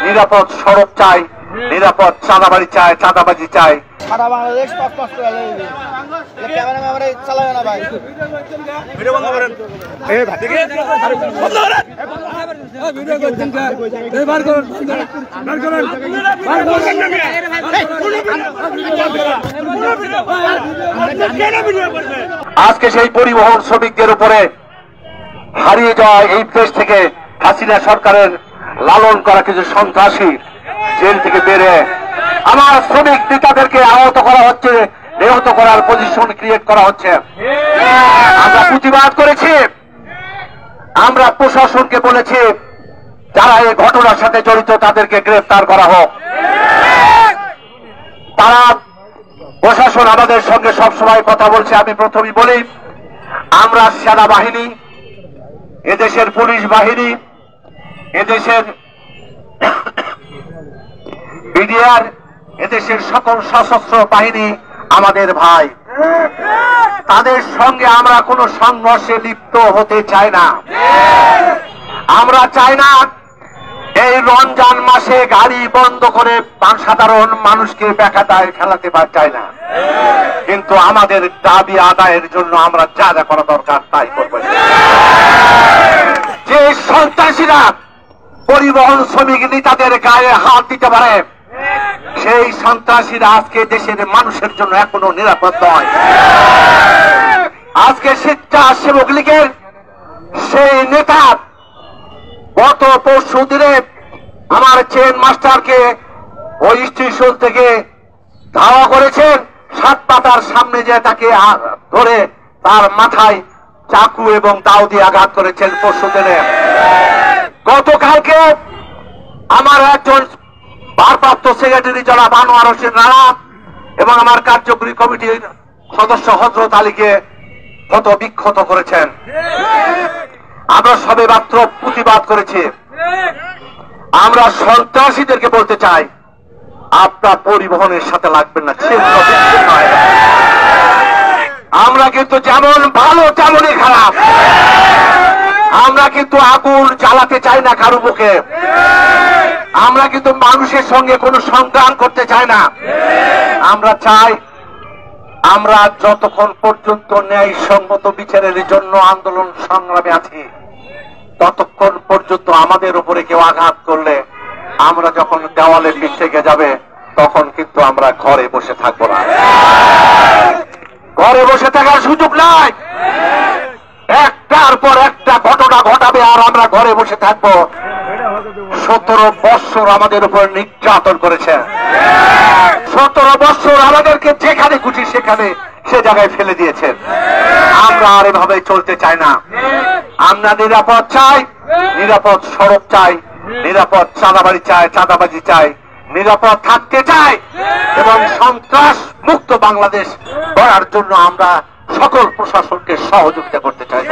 নিরাপদ সড়ক চাই, নিরাপদ চাঁদাবাড়ি চাই, চাঁদাবাজি চাই। সারা বাংলাদেশ টক করে ক্যামেরা ম্যামেরা চালাবে না ভাই, ভিডিও বন্ধ করেন। আজকে সেই পরিবহন শ্রমিকদের উপরে হারিয়ে যাওয়া এই দেশ থেকে হাসিনা সরকারের লালন করা কিছু সন্ত্রাসী জেল থেকে বেরে আমার শ্রমিক নেতাদেরকে আহত করা হচ্ছে, নিহত করার পজিশন ক্রিয়েট করা হচ্ছে। আমরা প্রতিবাদ করেছি, আমরা প্রশাসনকে বলেছি যারা এই ঘটনার সাথে জড়িত তাদেরকে গ্রেফতার করা হোক। তারা প্রশাসন আমাদের সঙ্গে সবসময় কথা বলছে। আমি প্রথমেই বলি, আমরা সেনাবাহিনী, এদেশের পুলিশ বাহিনী, এদেশের বিডিআর, এদেশের সকল সশস্ত্র বাহিনী আমাদের ভাই। তাদের সঙ্গে আমরা কোনো সংঘর্ষে লিপ্ত হতে চাই না। আমরা চাই না এই রমজান মাসে গাড়ি বন্ধ করে সাধারণ মানুষকে বেকায়দায় ফেলাতে চাই না, কিন্তু আমাদের দাবি আদায়ের জন্য আমরা যা যা করা দরকার তাই করব। যে সন্ত্রাসীরা পরিবহন শ্রমিক নেতাদের গায়ে হাত দিতে পারে, সেই সন্ত্রাসীরা আজকে দেশের মানুষের জন্য এখনো নিরাপদ নয়। আজকে স্বেচ্ছাসেবক লীগের সেই নেতা গত পরশু দিনে আমার চেন মাস্টারকে ওই স্টেশন থেকে ধাওয়া করেছেন, সাতপাতার সামনে যে তাকে ধরে তার মাথায় চাকু এবং দাও দিয়ে আঘাত করেছেন পরশু দিনে। গতকালকে আমার একজন ভারপ্রাপ্ত সেক্রেটারি জনাব আনোয়ার হোসেন রানা এবং আমার কার্যকরী কমিটির সদস্য হযরত আলীকে কত বিক্ষত করেছেন। আমরা সবে মাত্র প্রতিবাদ করেছি। আমরা সন্ত্রাসীদেরকে বলতে চাই, আপনার পরিবহনের সাথে লাগবেন না। আমরা কিন্তু যেমন ভালো তেমনই খারাপ। আমরা কিন্তু আগুন জ্বালাতে চাই না কারো মুখে। আমরা কিন্তু মানুষের সঙ্গে কোনো সংগ্রাম করতে চাই না। আমরা চাই, আমরা যতক্ষণ পর্যন্ত ন্যায়সঙ্গত বিচারের জন্য আন্দোলন সংগ্রামে আছি, ততক্ষণ পর্যন্ত আমাদের উপরে কেউ আঘাত করলে আমরা যখন দেওয়ালে পিঠ থেকে যাবে তখন কিন্তু আমরা ঘরে বসে থাকবো না। ঘরে বসে থাকার সুযোগ নাই। একটার পর একটা ঘটনা ঘটাবে আর আমরা ঘরে বসে থাকবো। 17 বৎসর আমাদের উপর নির্যাতন করেছে। 17 বৎসর আমাদেরকে যেখানে খুশি সেখানে সে জায়গায় ফেলে দিয়েছেন। আমরা আর এভাবে চলতে চাই না। আমরা নিরাপদ চাই, নিরাপদ সড়ক চাই, নিরাপদ চাঁদাবাড়ি চাই, চাঁদাবাজি চাই, নিরাপদ থাকতে চাই এবং সন্ত্রাস মুক্ত বাংলাদেশ গড়ার জন্য আমরা সকল প্রশাসনকে সহযোগিতা করতে চাই।